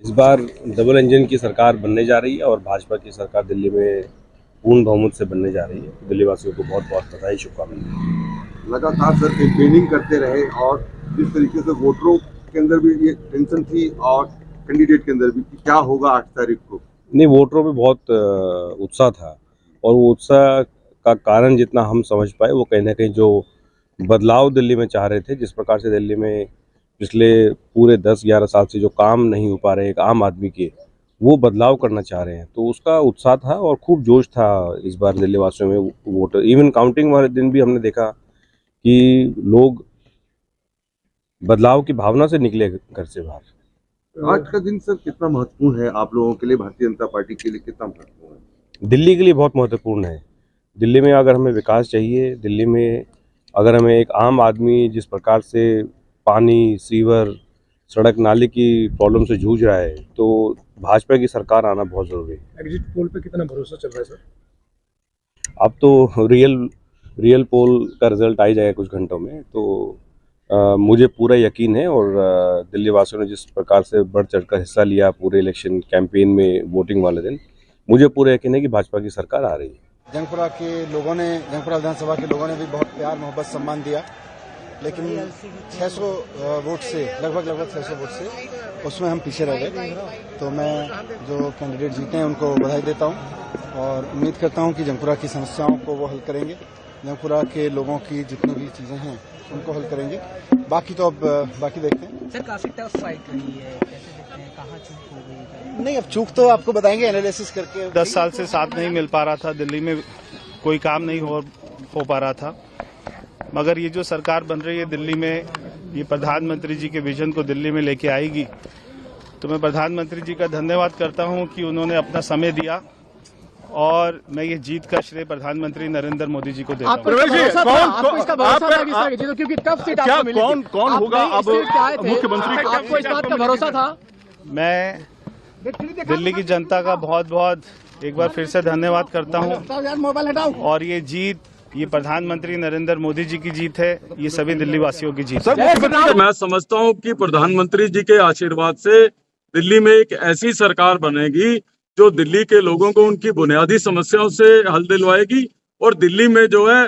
इस बार double engine की सरकार बनने जा रही है और भाजपा की सरकार दिल्ली में पूर्ण बहुमत से बनने जा रही है। दिल्ली वासियों को बहुत बहुत बधाई, शुभकामनाएं। लगातार सर कैंपेनिंग करते रहे और जिस तरीके से वोटरों के अंदर भी ये टेंशन थी और कैंडिडेट के अंदर भी कि क्या होगा 8 तारीख को। नहीं, वोटरों में बहुत उत्साह था और वो उत्साह का कारण जितना हम समझ पाए वो कहीं ना कहीं जो बदलाव दिल्ली में चाह रहे थे, जिस प्रकार से दिल्ली में पिछले पूरे 10-11 साल से जो काम नहीं हो पा रहे एक आम आदमी के, वो बदलाव करना चाह रहे हैं, तो उसका उत्साह था और खूब जोश था इस बार दिल्ली वासियों में। वोटर इवन काउंटिंग वाले दिन भी हमने देखा कि लोग बदलाव की भावना से निकले घर से बाहर। आज का दिन सर कितना महत्वपूर्ण है आप लोगों के लिए, भारतीय जनता पार्टी के लिए कितना महत्वपूर्ण है? दिल्ली के लिए बहुत महत्वपूर्ण है। दिल्ली में अगर हमें विकास चाहिए, दिल्ली में अगर हमें एक आम आदमी जिस प्रकार से पानी, सीवर, सड़क नाली की प्रॉब्लम से जूझ रहा है, तो भाजपा की सरकार आना बहुत ज़रूरी है। एग्जिट पोल पे कितना भरोसा चल रहा है सर? अब तो रियल पोल का रिजल्ट आ ही जाएगा कुछ घंटों में, तो मुझे पूरा यकीन है और दिल्ली वासियों ने जिस प्रकार से बढ़ चढ़कर हिस्सा लिया पूरे इलेक्शन कैंपेन में वोटिंग वाले दिन, मुझे पूरा यकीन है कि भाजपा की सरकार आ रही है। जंगपुरा के लोगों ने, जंगपुरा विधानसभा के लोगों ने भी बहुत प्यार मोहब्बत सम्मान दिया, लेकिन 600 वोट से लगभग 600 वोट से उसमें हम पीछे रह गए। तो मैं जो कैंडिडेट जीते हैं उनको बधाई देता हूं और उम्मीद करता हूं कि जंगपुरा की समस्याओं को वो हल करेंगे, जंगपुरा के लोगों की जितनी भी चीजें हैं उनको हल करेंगे। बाकी तो अब बाकी देखते हैं। सर काफी टफ फाइट रही है, कैसे देखते हैं, कहाँ चूक हो गई? नहीं, अब चूक तो आपको बताएंगे एनालिसिस करके। 10 साल से साथ नहीं मिल पा रहा था, दिल्ली में कोई काम नहीं हो पा रहा था, मगर ये जो सरकार बन रही है दिल्ली में, ये प्रधानमंत्री जी के विजन को दिल्ली में लेके आएगी। तो मैं प्रधानमंत्री जी का धन्यवाद करता हूं कि उन्होंने अपना समय दिया और मैं ये जीत का श्रेय प्रधानमंत्री नरेंद्र मोदी जी को देता हूं। कौन होगा अब मुख्यमंत्री? आपको इस बात का भरोसा था? मैं दिल्ली की जनता का बहुत बहुत एक बार फिर से धन्यवाद करता हूं और ये जीत, ये प्रधानमंत्री नरेंद्र मोदी जी की जीत है, ये सभी दिल्ली वासियों की जीत है। मैं समझता हूं कि प्रधानमंत्री जी के आशीर्वाद से दिल्ली में एक ऐसी सरकार बनेगी जो दिल्ली के लोगों को उनकी बुनियादी समस्याओं से हल दिलवाएगी और दिल्ली में जो है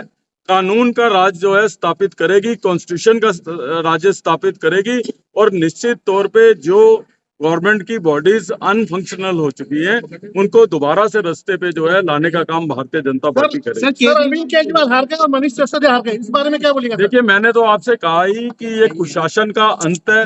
कानून का राज जो है स्थापित करेगी, कॉन्स्टिट्यूशन का राज्य स्थापित करेगी और निश्चित तौर पे जो गवर्नमेंट की बॉडीज अनफंक्शनल हो चुकी हैं उनको दोबारा से रास्ते पे जो है लाने का काम भारतीय जनता पार्टी करेगी। अरविंद केजरीवाल हार गए और मनीष सिसोदिया हार गए, इस बारे में क्या बोलेंगे? देखिए, मैंने तो आपसे कहा ही कि ये कुशासन का अंत है।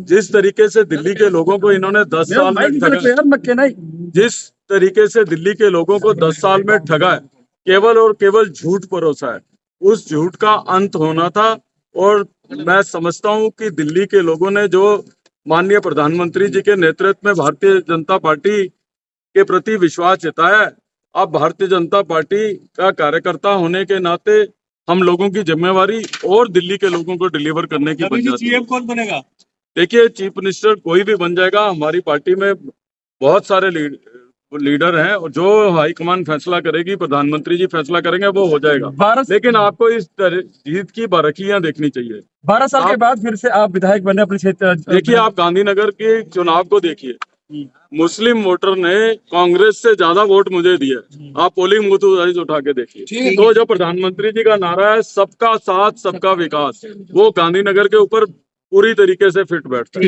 जिस तरीके से दिल्ली के लोगों को इन्होंने 10 साल में ठगा, जिस तरीके से दिल्ली के लोगों को 10 साल में ठगा है, केवल और केवल झूठ परोसा है, उस झूठ का अंत होना था। और मैं समझता हूं कि दिल्ली के लोगों ने जो माननीय प्रधानमंत्री जी के नेतृत्व में भारतीय जनता पार्टी के प्रति विश्वास जताया है, अब भारतीय जनता पार्टी का कार्यकर्ता होने के नाते हम लोगों की जिम्मेवारी और दिल्ली के लोगों को डिलीवर करने की बन जाती है। सीएम कौन बनेगा? देखिए, चीफ मिनिस्टर कोई भी बन जाएगा। हमारी पार्टी में बहुत सारे लीडर हैं और जो हाईकमान फैसला करेगी, प्रधानमंत्री जी फैसला करेंगे, वो हो जाएगा। लेकिन आपको इस जीत की बारीकियां देखनी चाहिए। 12 साल के बाद फिर से आप विधायक बने अपने क्षेत्र। देखिए, आप गांधीनगर के चुनाव को देखिए, मुस्लिम वोटर ने कांग्रेस से ज्यादा वोट मुझे दिए। आप पोलिंग बूथ उठा के देखिए। तो जो प्रधानमंत्री जी का नारा है सबका साथ सबका विकास, वो गांधीनगर के ऊपर पूरी तरीके से फिट बैठता है।